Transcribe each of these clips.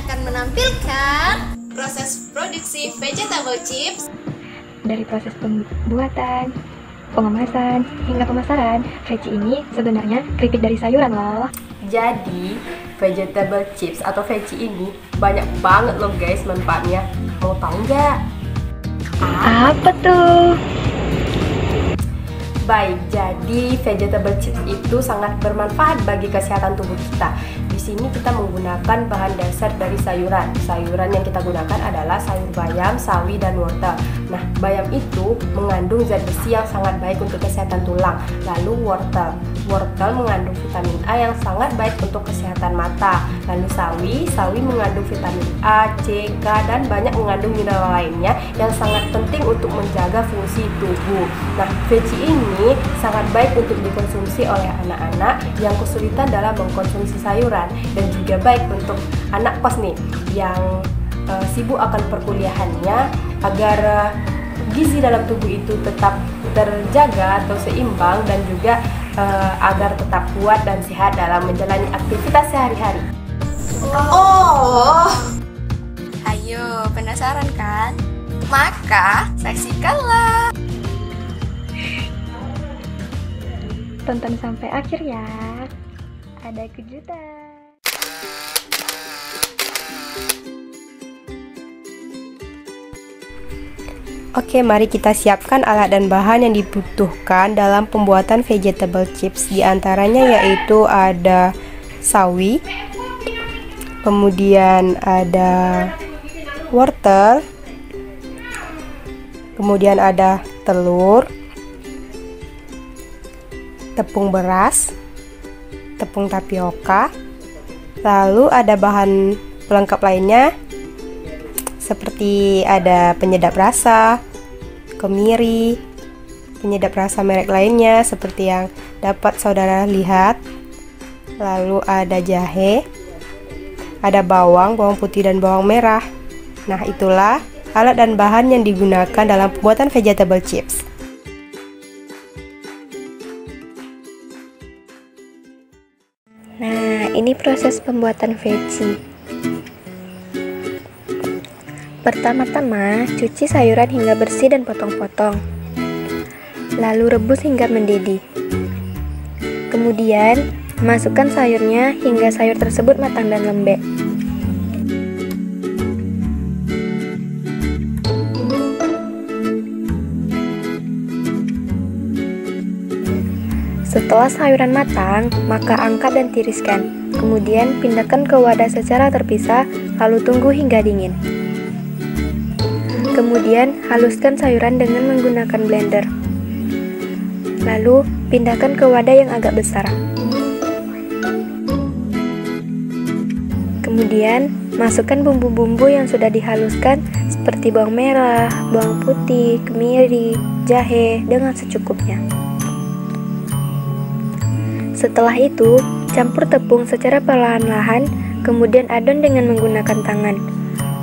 akan menampilkan proses produksi vegetable chips. Dari proses pembuatan, pengemasan, hingga pemasaran, veggie ini sebenarnya keripik dari sayuran loh. Jadi, vegetable chips atau veggie ini banyak banget loh guys manfaatnya. Mau tahu nggak? Apa tuh? Baik, jadi vegetable chips itu sangat bermanfaat bagi kesehatan tubuh kita. Di sini kita menggunakan bahan dasar dari sayuran. Sayuran yang kita gunakan adalah sayur bayam, sawi, dan wortel. Nah, bayam itu mengandung zat besi yang sangat baik untuk kesehatan tulang. Lalu wortel mengandung vitamin A yang sangat baik untuk kesehatan mata. Lalu sawi mengandung vitamin A, C, K, dan banyak mengandung mineral lainnya yang sangat penting untuk menjaga fungsi tubuh. Nah, veggie ini sangat baik untuk dikonsumsi oleh anak-anak yang kesulitan dalam mengkonsumsi sayuran, dan juga baik untuk anak kos nih yang sibuk akan perkuliahannya agar gizi dalam tubuh itu tetap terjaga atau seimbang, dan juga agar tetap kuat dan sehat dalam menjalani aktivitas sehari-hari. Oh, ayo, penasaran kan? Maka saksikanlah. Tonton sampai akhir ya. Ada kejutan. Oke, mari kita siapkan alat dan bahan yang dibutuhkan dalam pembuatan vegetable chips. Di antaranya yaitu ada sawi, kemudian ada wortel, kemudian ada telur, tepung beras, tepung tapioka, lalu ada bahan pelengkap lainnya seperti ada penyedap rasa, kemiri, penyedap rasa merek lainnya seperti yang dapat saudara lihat. Lalu ada jahe, ada bawang putih dan bawang merah. Nah, itulah alat dan bahan yang digunakan dalam pembuatan vegetable chips. Nah, ini proses pembuatan veggie. Pertama-tama, cuci sayuran hingga bersih dan potong-potong. Lalu rebus hingga mendidih. Kemudian, masukkan sayurnya hingga sayur tersebut matang dan lembek. Setelah sayuran matang, maka angkat dan tiriskan. Kemudian pindahkan ke wadah secara terpisah, lalu tunggu hingga dingin. Kemudian haluskan sayuran dengan menggunakan blender. Lalu pindahkan ke wadah yang agak besar. Kemudian masukkan bumbu-bumbu yang sudah dihaluskan seperti bawang merah, bawang putih, kemiri, jahe dengan secukupnya. Setelah itu, campur tepung secara perlahan-lahan, kemudian adon dengan menggunakan tangan.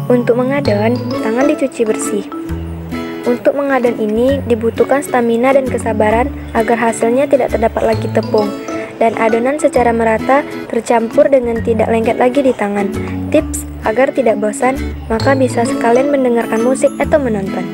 Untuk mengadon, tangan dicuci bersih. Untuk mengadon ini dibutuhkan stamina dan kesabaran agar hasilnya tidak terdapat lagi tepung, dan adonan secara merata tercampur dengan tidak lengket lagi di tangan. Tips agar tidak bosan, maka bisa sekalian mendengarkan musik atau menonton.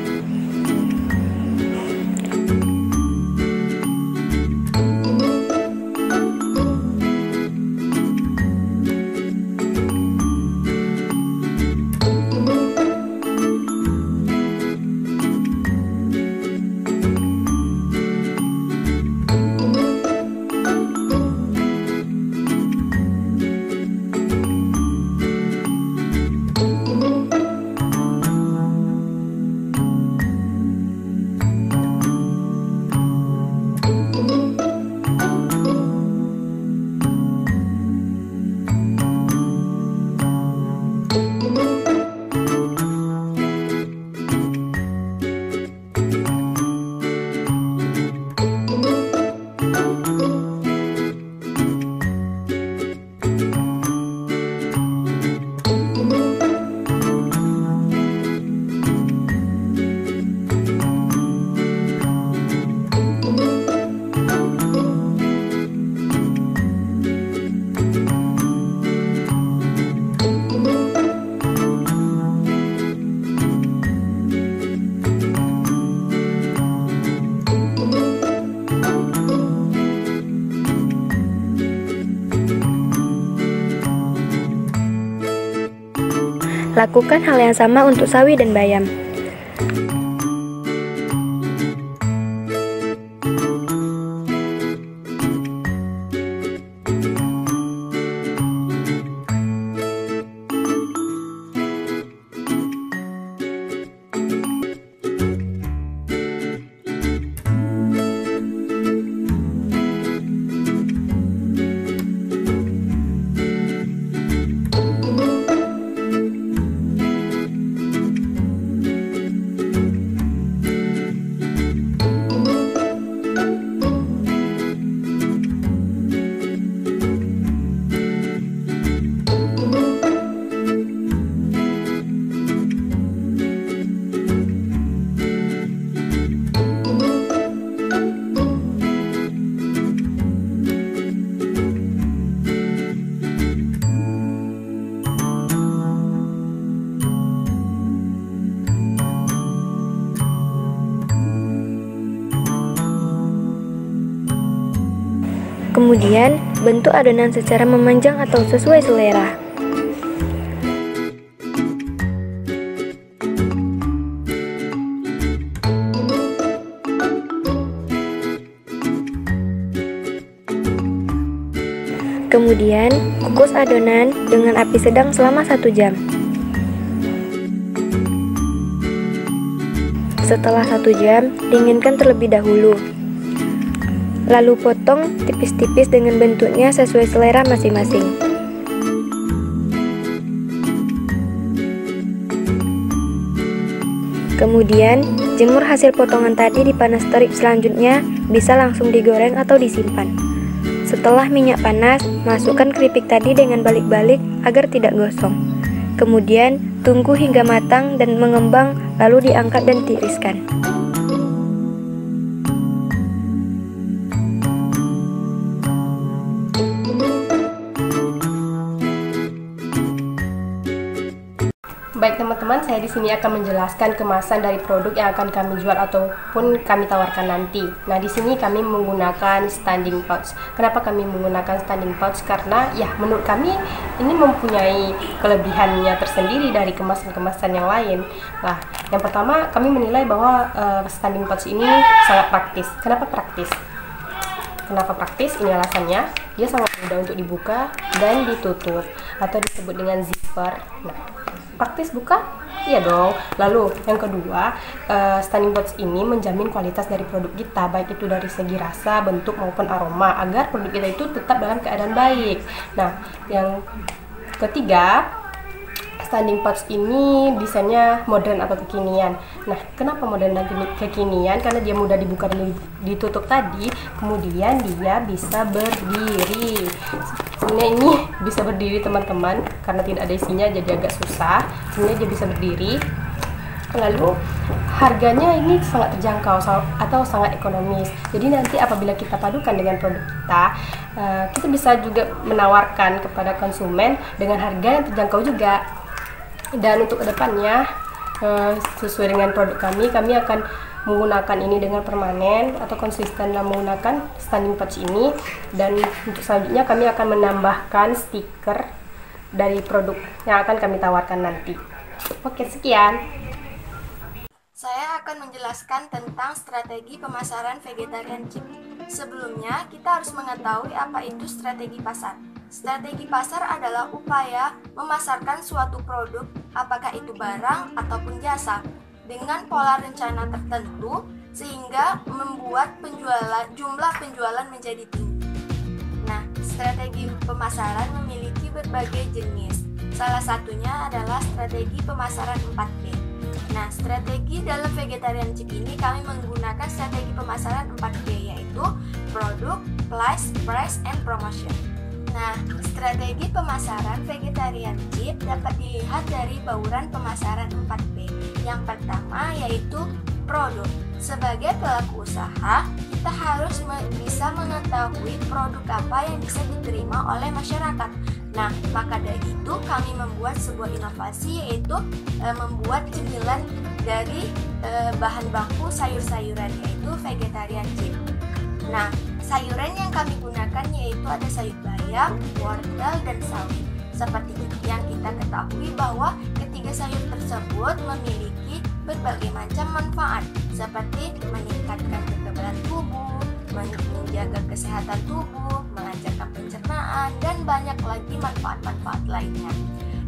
Lakukan hal yang sama untuk sawi dan bayam. Kemudian, bentuk adonan secara memanjang atau sesuai selera. Kemudian, kukus adonan dengan api sedang selama 1 jam. Setelah 1 jam, dinginkan terlebih dahulu. Lalu potong tipis-tipis dengan bentuknya sesuai selera masing-masing. Kemudian, jemur hasil potongan tadi di panas terik. Selanjutnya, bisa langsung digoreng atau disimpan. Setelah minyak panas, masukkan keripik tadi dengan balik-balik agar tidak gosong. Kemudian, tunggu hingga matang dan mengembang, lalu diangkat dan tiriskan. Baik teman-teman, saya di sini akan menjelaskan kemasan dari produk yang akan kami jual ataupun kami tawarkan nanti. Nah, di sini kami menggunakan standing pouch. Kenapa kami menggunakan standing pouch? Karena ya menurut kami ini mempunyai kelebihannya tersendiri dari kemasan-kemasan yang lain. Nah, yang pertama kami menilai bahwa standing pouch ini sangat praktis. Kenapa praktis? Kenapa praktis? Ini alasannya. Dia sangat mudah untuk dibuka dan ditutup atau disebut dengan zipper. Nah, praktis bukan? Iya dong. Lalu yang kedua, standing pouch ini menjamin kualitas dari produk kita, baik itu dari segi rasa, bentuk maupun aroma, agar produk kita itu tetap dalam keadaan baik. Nah, yang ketiga, standing pouch ini desainnya modern atau kekinian. Nah, kenapa modern dan kekinian? Karena dia mudah dibuka dan ditutup tadi, kemudian dia bisa berdiri. Sebenarnya ini bisa berdiri teman-teman, karena tidak ada isinya jadi agak susah. Sebenarnya dia bisa berdiri. Lalu harganya ini sangat terjangkau atau sangat ekonomis. Jadi nanti apabila kita padukan dengan produk kita bisa juga menawarkan kepada konsumen dengan harga yang terjangkau juga. Dan untuk kedepannya sesuai dengan produk kami akan menggunakan ini dengan permanen atau konsisten dalam menggunakan standing pouch ini. Dan untuk selanjutnya kami akan menambahkan stiker dari produk yang akan kami tawarkan nanti. Oke, sekian. Saya akan menjelaskan tentang strategi pemasaran vegetarian chip. Sebelumnya, kita harus mengetahui apa itu strategi pasar. Strategi pasar adalah upaya memasarkan suatu produk, apakah itu barang ataupun jasa, dengan pola rencana tertentu sehingga membuat jumlah penjualan menjadi tinggi. Nah, strategi pemasaran memiliki berbagai jenis. Salah satunya adalah strategi pemasaran 4P. Nah, strategi dalam vegetarian chip ini kami menggunakan strategi pemasaran 4P, yaitu produk, price, and promotion. Nah, strategi pemasaran vegetarian chip dapat dilihat dari bauran pemasaran 4P. Yang pertama yaitu produk. Sebagai pelaku usaha, kita harus bisa mengetahui produk apa yang bisa diterima oleh masyarakat. Nah, maka dari itu kami membuat sebuah inovasi, yaitu membuat cemilan dari bahan baku sayur-sayuran, yaitu vegetarian chip. Nah, sayuran yang kami gunakan yaitu ada sayur bayam, wortel, dan sawi. Seperti yang kita ketahui bahwa ketiga sayur tersebut memiliki berbagai macam manfaat seperti meningkatkan kekebalan tubuh, menjaga kesehatan tubuh, melancarkan pencernaan, dan banyak lagi manfaat-manfaat lainnya.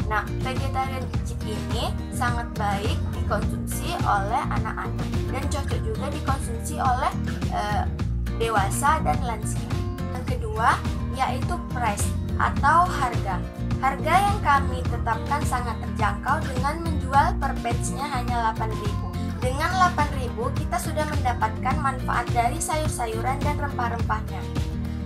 Nah, vegetarian chip ini sangat baik dikonsumsi oleh anak-anak dan cocok juga dikonsumsi oleh dewasa dan lansia. Yang kedua yaitu price atau harga. Harga yang kami tetapkan sangat terjangkau dengan menjual per batch-nya hanya 8.000. Dengan 8.000 kita sudah mendapatkan manfaat dari sayur-sayuran dan rempah-rempahnya.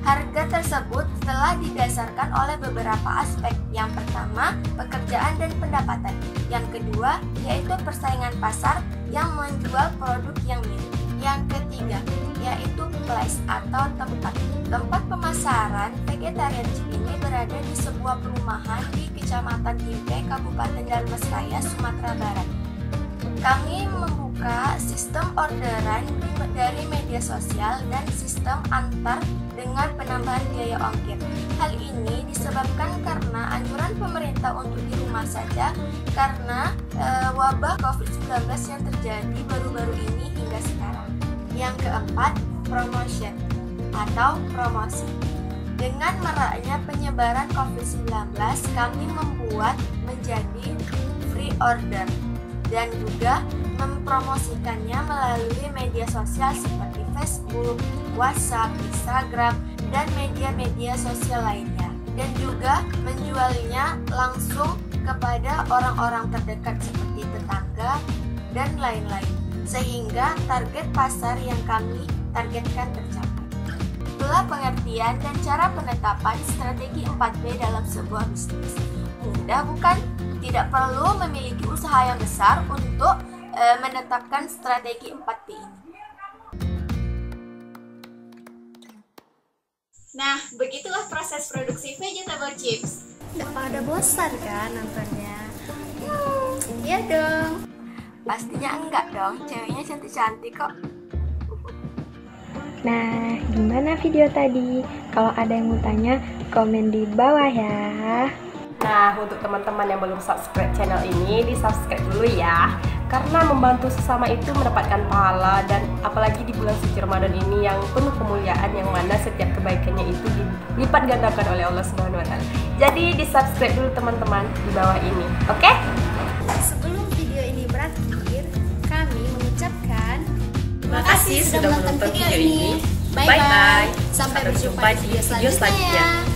Harga tersebut telah didasarkan oleh beberapa aspek. Yang pertama, pekerjaan dan pendapatan. Yang kedua, yaitu persaingan pasar yang menjual produk yang mirip. Yang ketiga, yaitu place atau tempat. Tempat pemasaran vegetarian chip ini berada di sebuah perumahan di Kecamatan Timpe, Kabupaten Dalmasraya, Sumatera Barat. Kami membuka sistem orderan dari media sosial dan sistem antar dengan penambahan biaya ongkir. Hal ini disebabkan karena anjuran pemerintah untuk di rumah saja karena wabah COVID-19 yang terjadi baru-baru ini hingga sekarang. Yang keempat, promotion atau promosi. Dengan maraknya penyebaran COVID-19, kami membuat menjadi free order dan juga mempromosikannya melalui media sosial seperti Facebook, WhatsApp, Instagram, dan media-media sosial lainnya. Dan juga menjualnya langsung kepada orang-orang terdekat seperti tetangga dan lain-lain. Sehingga target pasar yang kami targetkan tercapai. Itulah pengertian dan cara penetapan strategi 4P dalam sebuah bisnis. Mudah bukan? Tidak perlu memiliki usaha yang besar untuk menetapkan strategi 4P ini. Nah, begitulah proses produksi vegetable chips. Udah pada bosan kan nontonnya? Iya dong. Pastinya enggak dong, ceweknya cantik-cantik kok. Nah, gimana video tadi? Kalau ada yang mau tanya, komen di bawah ya. Nah, untuk teman-teman yang belum subscribe channel ini, di-subscribe dulu ya. Karena membantu sesama itu mendapatkan pahala, dan apalagi di bulan suci Ramadan ini yang penuh kemuliaan, yang mana setiap kebaikannya itu dilipat gandakan oleh Allah Subhanahu wa taala. Jadi di-subscribe dulu teman-teman di bawah ini. Oke? Sebelum video ini berakhir, kami mengucapkan Terima kasih sudah menonton video ini. Bye-bye. Sampai berjumpa di video selanjutnya.